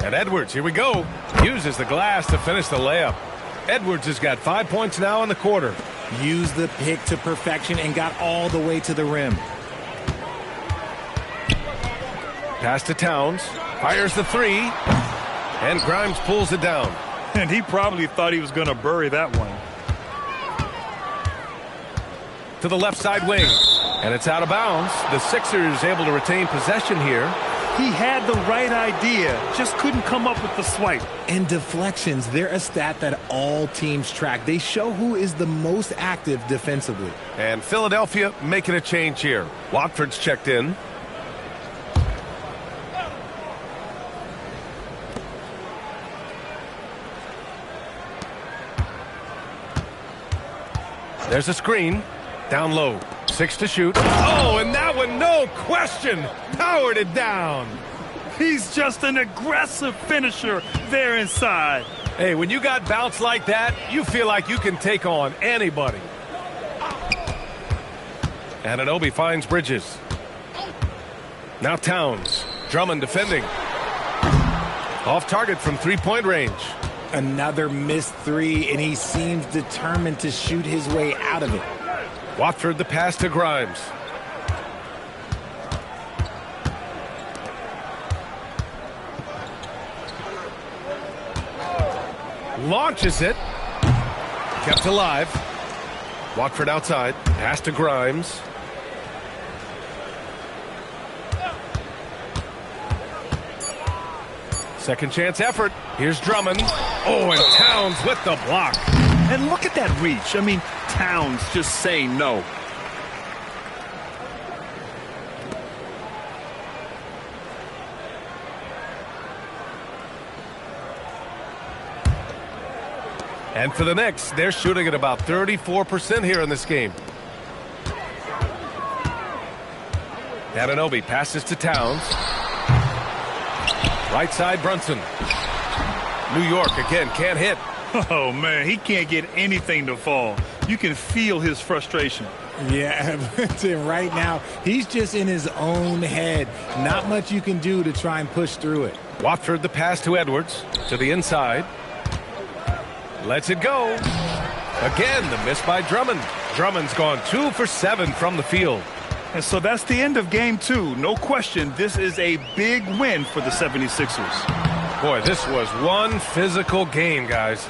And Edwards, here we go. Uses the glass to finish the layup. Edwards has got 5 points now in the quarter. Used the pick to perfection and got all the way to the rim. Pass to Towns. Fires the three. And Grimes pulls it down. And he probably thought he was going to bury that one. To the left side wing. And it's out of bounds. The Sixers able to retain possession here. He had the right idea, just couldn't come up with the swipe. And deflections, they're a stat that all teams track. They show who is the most active defensively. And Philadelphia making a change here. Watford's checked in. There's a screen. Down low. 6 to shoot. Oh, and that one, no question, powered it down. He's just an aggressive finisher there inside. Hey, when you got bounce like that, you feel like you can take on anybody. Anunoby finds Bridges. Now Towns. Drummond defending. Off target from three-point range. Another missed three, and he seems determined to shoot his way out of it. Watford the pass to Grimes. Launches it. Kept alive. Watford outside. Pass to Grimes. Second chance effort. Here's Drummond. Oh, and Towns with the block. And look at that reach. I mean, Towns just saying no. And for the Knicks, they're shooting at about 34% here in this game. Anunoby passes to Towns. Right side, Brunson. New York again, can't hit. Oh, man, he can't get anything to fall. You can feel his frustration. Yeah, right now, he's just in his own head. Not much you can do to try and push through it. Watford the pass to Edwards. To the inside. Lets it go. Again, the miss by Drummond. Drummond's gone 2 for 7 from the field. And so that's the end of game 2. No question, this is a big win for the 76ers. Boy, this was one physical game, guys.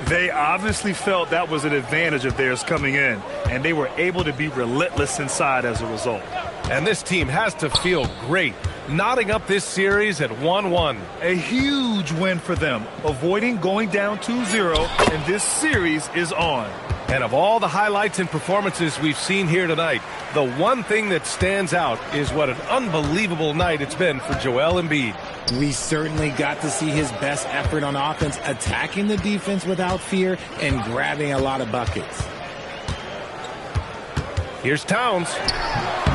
They obviously felt that was an advantage of theirs coming in, and they were able to be relentless inside as a result. And this team has to feel great, knotting up this series at 1-1. A huge win for them, avoiding going down 2-0, and this series is on. And of all the highlights and performances we've seen here tonight, the one thing that stands out is what an unbelievable night it's been for Joel Embiid. We certainly got to see his best effort on offense, attacking the defense without fear and grabbing a lot of buckets. Here's Towns.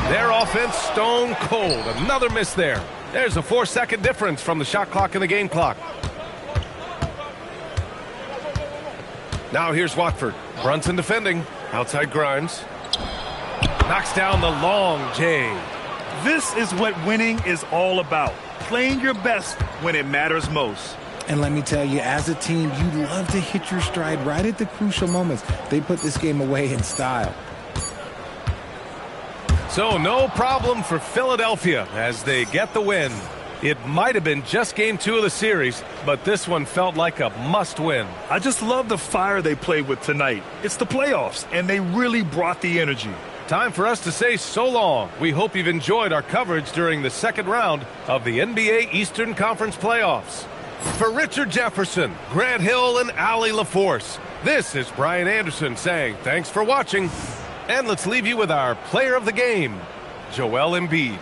Their offense stone cold. Another miss there. There's a 4-second difference from the shot clock and the game clock. Now here's Watford. Brunson defending. Outside Grimes. Knocks down the long J. This is what winning is all about. Playing your best when it matters most. And let me tell you, as a team, you love to hit your stride right at the crucial moments. They put this game away in style. So no problem for Philadelphia as they get the win. It might have been just game 2 of the series, but this one felt like a must-win. I just love the fire they played with tonight. It's the playoffs, and they really brought the energy. Time for us to say so long. We hope you've enjoyed our coverage during the second round of the NBA Eastern Conference playoffs. For Richard Jefferson, Grant Hill, and Allie LaForce, this is Brian Anderson saying thanks for watching. And let's leave you with our player of the game, Joel Embiid.